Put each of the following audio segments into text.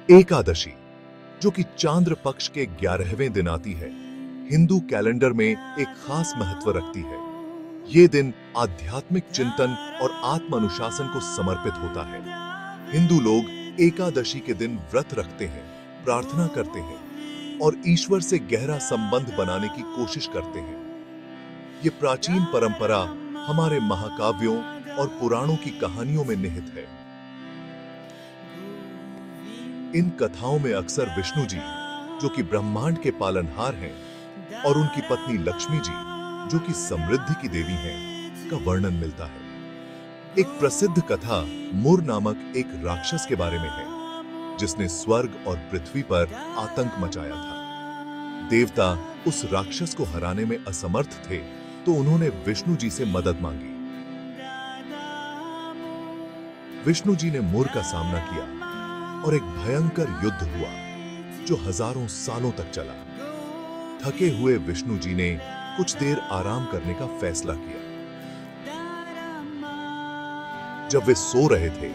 एकादशी, जो कि चांद्र पक्ष के 11वें दिन आती है, हिंदू कैलेंडर में एक खास महत्व रखती है। ये दिन आध्यात्मिक चिंतन और आत्म अनुशासन को समर्पित होता है। हिंदू लोग एकादशी के दिन व्रत रखते हैं, प्रार्थना करते हैं और ईश्वर से गहरा संबंध बनाने की कोशिश करते हैं। ये प्राचीन परंपरा हमारे महाकाव्यों और पुराणों की कहानियों में निहित है। इन कथाओं में अक्सर विष्णु जी, जो कि ब्रह्मांड के पालनहार हैं, और उनकी पत्नी लक्ष्मी जी, जो कि समृद्धि की देवी हैं, का वर्णन मिलता है। एक प्रसिद्ध कथा मुर नामक एक राक्षस के बारे में है, जिसने स्वर्ग और पृथ्वी पर आतंक मचाया था। देवता उस राक्षस को हराने में असमर्थ थे, तो उन्होंने विष्णु जी से मदद मांगी। विष्णु जी ने मुर का सामना किया और एक भयंकर युद्ध हुआ, जो हजारों सालों तक चला। थके हुए विष्णु जी ने कुछ देर आराम करने का फैसला किया। जब वे सो रहे थे,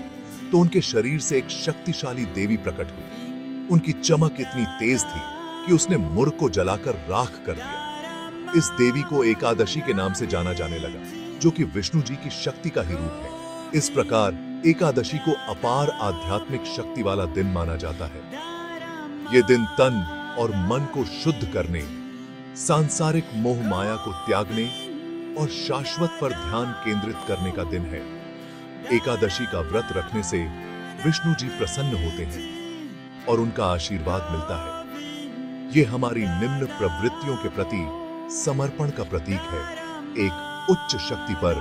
तो उनके शरीर से एक शक्तिशाली देवी प्रकट हुई। उनकी चमक इतनी तेज थी कि उसने मुर को जलाकर राख कर दिया। इस देवी को एकादशी के नाम से जाना जाने लगा, जो कि विष्णु जी की शक्ति का ही रूप है। इस प्रकार एकादशी को अपार आध्यात्मिक शक्ति वाला दिन माना जाता है। यह दिन तन और मन को शुद्ध करने, सांसारिक मोह माया को त्यागने और शाश्वत पर ध्यान केंद्रित करने का दिन है। एकादशी का व्रत रखने से विष्णु जी प्रसन्न होते हैं और उनका आशीर्वाद मिलता है। यह हमारी निम्न प्रवृत्तियों के प्रति समर्पण का प्रतीक है, एक उच्च शक्ति पर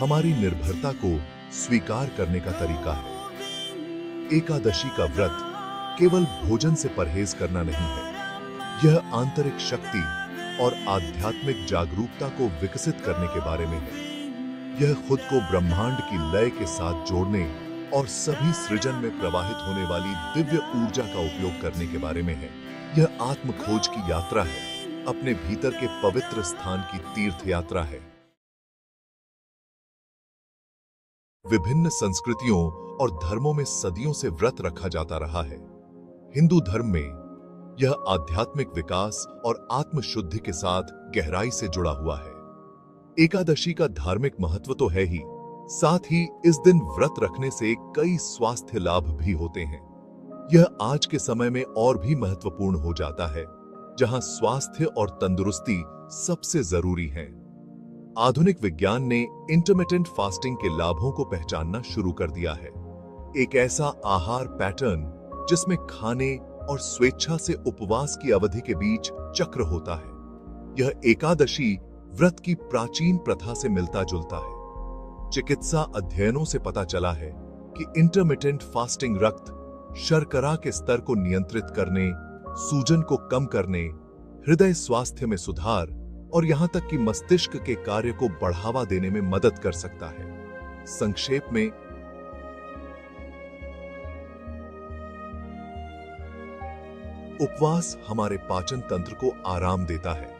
हमारी निर्भरता को स्वीकार करने का तरीका है। एकादशी का व्रत केवल भोजन से परहेज करना नहीं है, यह आंतरिक शक्ति और आध्यात्मिक जागरूकता को विकसित करने के बारे में है। यह खुद को ब्रह्मांड की लय के साथ जोड़ने और सभी सृजन में प्रवाहित होने वाली दिव्य ऊर्जा का उपयोग करने के बारे में है। यह आत्म खोज की यात्रा है, अपने भीतर के पवित्र स्थान की तीर्थ यात्रा है। विभिन्न संस्कृतियों और धर्मों में सदियों से व्रत रखा जाता रहा है। हिंदू धर्म में यह आध्यात्मिक विकास और आत्मशुद्धि के साथ गहराई से जुड़ा हुआ है। एकादशी का धार्मिक महत्व तो है ही, साथ ही इस दिन व्रत रखने से कई स्वास्थ्य लाभ भी होते हैं। यह आज के समय में और भी महत्वपूर्ण हो जाता है, जहां स्वास्थ्य और तंदुरुस्ती सबसे जरूरी है। आधुनिक विज्ञान ने इंटरमिटेंट फास्टिंग के लाभों को पहचानना शुरू कर दिया है। एक ऐसा आहार पैटर्न जिसमें खाने और स्वेच्छा से उपवास की अवधि के बीच चक्र होता है। यह एकादशी व्रत की प्राचीन प्रथा से मिलता जुलता है। चिकित्सा अध्ययनों से पता चला है कि इंटरमिटेंट फास्टिंग रक्त शर्करा के स्तर को नियंत्रित करने, सूजन को कम करने, हृदय स्वास्थ्य में सुधार और यहां तक कि मस्तिष्क के कार्य को बढ़ावा देने में मदद कर सकता है। संक्षेप में, उपवास हमारे पाचन तंत्र को आराम देता है,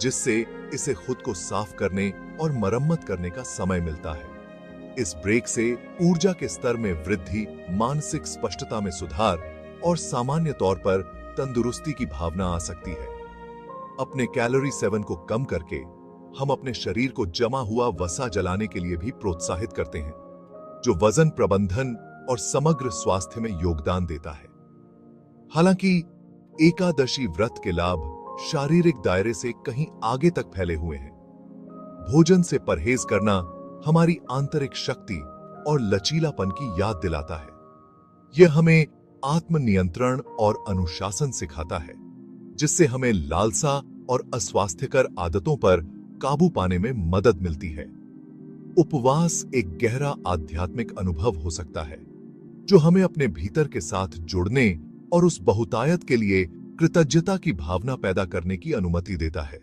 जिससे इसे खुद को साफ करने और मरम्मत करने का समय मिलता है। इस ब्रेक से ऊर्जा के स्तर में वृद्धि, मानसिक स्पष्टता में सुधार और सामान्य तौर पर तंदुरुस्ती की भावना आ सकती है। अपने कैलोरी सेवन को कम करके हम अपने शरीर को जमा हुआ वसा जलाने के लिए भी प्रोत्साहित करते हैं, जो वजन प्रबंधन और समग्र स्वास्थ्य में योगदान देता है। हालांकि एकादशी व्रत के लाभ शारीरिक दायरे से कहीं आगे तक फैले हुए हैं। भोजन से परहेज करना हमारी आंतरिक शक्ति और लचीलापन की याद दिलाता है। यह हमें आत्मनियंत्रण और अनुशासन सिखाता है, जिससे हमें लालसा और अस्वास्थ्यकर आदतों पर काबू पाने में मदद मिलती है। उपवास एक गहरा आध्यात्मिक अनुभव हो सकता है, जो हमें अपने भीतर के साथ जुड़ने और उस बहुतायत के लिए कृतज्ञता की भावना पैदा करने की अनुमति देता है,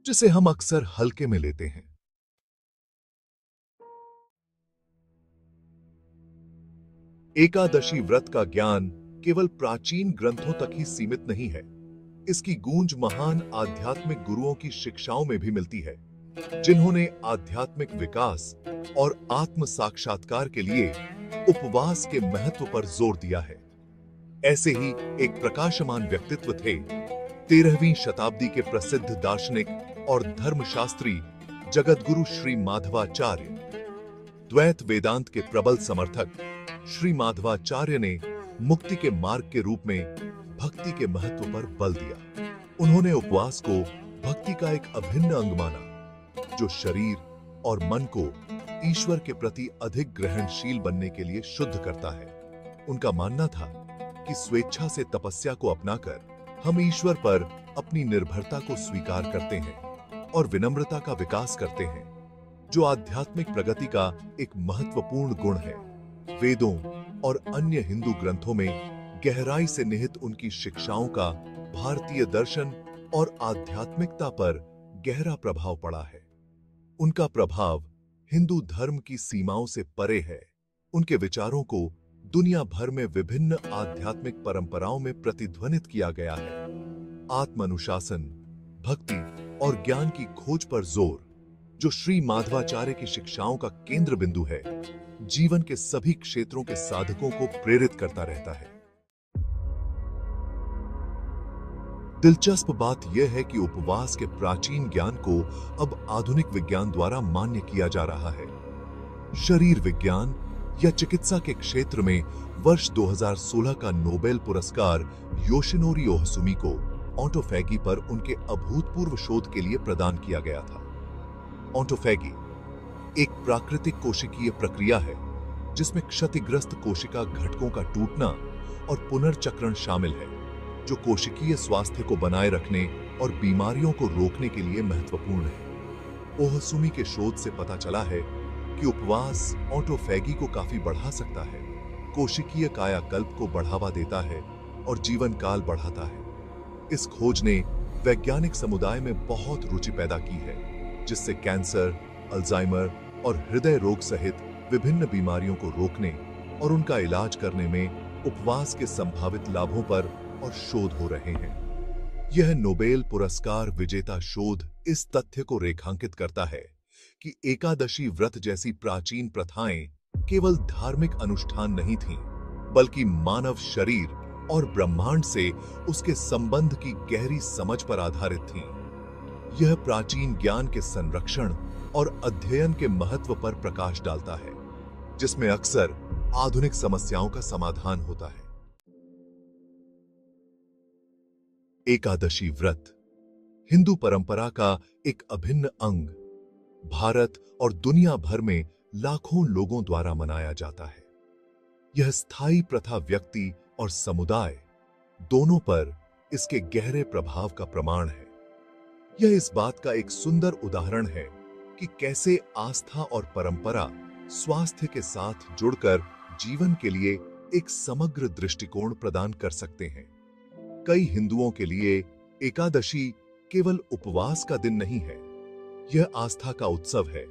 जिसे हम अक्सर हल्के में लेते हैं। एकादशी व्रत का ज्ञान केवल प्राचीन ग्रंथों तक ही सीमित नहीं है। इसकी गूंज महान आध्यात्मिक गुरुओं की शिक्षाओं में भी मिलती है, जिन्होंने आध्यात्मिक विकास और आत्म साक्षात्कार के लिए उपवास के महत्व पर जोर दिया है। ऐसे ही एक प्रकाशमान व्यक्तित्व थे 13वीं शताब्दी के प्रसिद्ध दार्शनिक और धर्मशास्त्री जगतगुरु श्री माधवाचार्य। द्वैत वेदांत के प्रबल समर्थक श्री माधवाचार्य ने मुक्ति के मार्ग के रूप में भक्ति के महत्व पर बल दिया। उन्होंने उपवास को भक्ति का एक अभिन्न अंग माना, जो शरीर और मन को ईश्वर के प्रति अधिक ग्रहणशील बनने के लिए शुद्ध करता है। उनका मानना था कि स्वेच्छा से तपस्या को अपनाकर हम ईश्वर पर अपनी निर्भरता को स्वीकार करते हैं और विनम्रता का विकास करते हैं, जो आध्यात्मिक प्रगति का एक महत्वपूर्ण गुण है। वेदों और अन्य हिंदू ग्रंथों में गहराई से निहित उनकी शिक्षाओं का भारतीय दर्शन और आध्यात्मिकता पर गहरा प्रभाव पड़ा है। उनका प्रभाव हिंदू धर्म की सीमाओं से परे है। उनके विचारों को दुनिया भर में विभिन्न आध्यात्मिक परंपराओं में प्रतिध्वनित किया गया है। आत्मानुशासन, भक्ति और ज्ञान की खोज पर जोर, जो श्री माधवाचार्य की शिक्षाओं का केंद्र बिंदु है, जीवन के सभी क्षेत्रों के साधकों को प्रेरित करता रहता है। दिलचस्प बात यह है कि उपवास के प्राचीन ज्ञान को अब आधुनिक विज्ञान द्वारा मान्य किया जा रहा है। शरीर विज्ञान या चिकित्सा के क्षेत्र में वर्ष 2016 का नोबेल पुरस्कार योशिनोरी ओहसुमी को ऑटोफैगी पर उनके अभूतपूर्व शोध के लिए प्रदान किया गया था। ऑटोफैगी एक प्राकृतिक कोशिकीय प्रक्रिया है जिसमें क्षतिग्रस्त कोशिका घटकों का टूटना और पुनर्चक्रण शामिल है, जो कोशिकीय स्वास्थ्य को बनाए रखने और बीमारियों को रोकने के लिए महत्वपूर्ण है। ओहसुमी के शोध से पता चला है कि उपवास ऑटोफैगी को काफी बढ़ा सकता है, कोशिकीय कायाकल्प को बढ़ावा देता है और जीवन काल बढ़ाता है। इस खोज ने वैज्ञानिक समुदाय में बहुत रुचि पैदा की है, जिससे कैंसर, अल्जाइमर और हृदय रोग सहित विभिन्न बीमारियों को रोकने और उनका इलाज करने में उपवास के संभावित लाभों पर और शोध हो रहे हैं। यह नोबेल पुरस्कार विजेता शोध इस तथ्य को रेखांकित करता है कि एकादशी व्रत जैसी प्राचीन प्रथाएं केवल धार्मिक अनुष्ठान नहीं थीं, बल्कि मानव शरीर और ब्रह्मांड से उसके संबंध की गहरी समझ पर आधारित थीं। यह प्राचीन ज्ञान के संरक्षण और अध्ययन के महत्व पर प्रकाश डालता है, जिसमें अक्सर आधुनिक समस्याओं का समाधान होता है। एकादशी व्रत हिंदू परंपरा का एक अभिन्न अंग भारत और दुनिया भर में लाखों लोगों द्वारा मनाया जाता है। यह स्थायी प्रथा व्यक्ति और समुदाय दोनों पर इसके गहरे प्रभाव का प्रमाण है। यह इस बात का एक सुंदर उदाहरण है कि कैसे आस्था और परंपरा स्वास्थ्य के साथ जुड़कर जीवन के लिए एक समग्र दृष्टिकोण प्रदान कर सकते हैं। कई हिंदुओं के लिए एकादशी केवल उपवास का दिन नहीं है, यह आस्था का उत्सव है,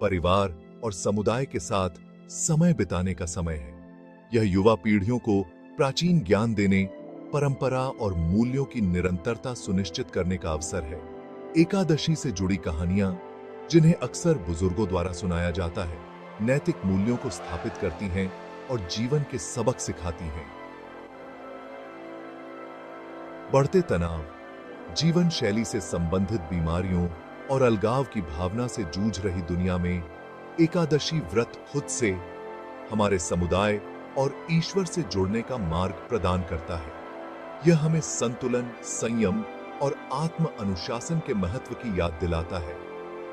परिवार और समुदाय के साथ समय बिताने का समय है। यह युवा पीढ़ियों को प्राचीन ज्ञान देने, परंपरा और मूल्यों की निरंतरता सुनिश्चित करने का अवसर है। एकादशी से जुड़ी कहानियां, जिन्हें अक्सर बुजुर्गों द्वारा सुनाया जाता है, नैतिक मूल्यों को स्थापित करती हैं और जीवन के सबक सिखाती हैं। बढ़ते तनाव, जीवन शैली से संबंधित बीमारियों और अलगाव की भावना से जूझ रही दुनिया में एकादशी व्रत खुद से हमारे समुदाय और ईश्वर से जुड़ने का मार्ग प्रदान करता है। यह हमें संतुलन, संयम और आत्म अनुशासन के महत्व की याद दिलाता है,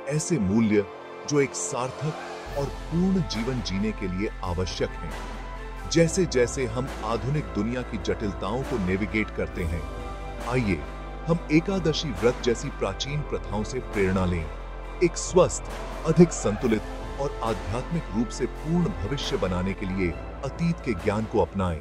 ऐसे मूल्य जो एक सार्थक और पूर्ण जीवन जीने के लिए आवश्यक हैं। जैसे जैसे हम आधुनिक दुनिया की जटिलताओं को नेविगेट करते हैं, आइए हम एकादशी व्रत जैसी प्राचीन प्रथाओं से प्रेरणा लें, एक स्वस्थ, अधिक संतुलित और आध्यात्मिक रूप से पूर्ण भविष्य बनाने के लिए अतीत के ज्ञान को अपनाएं।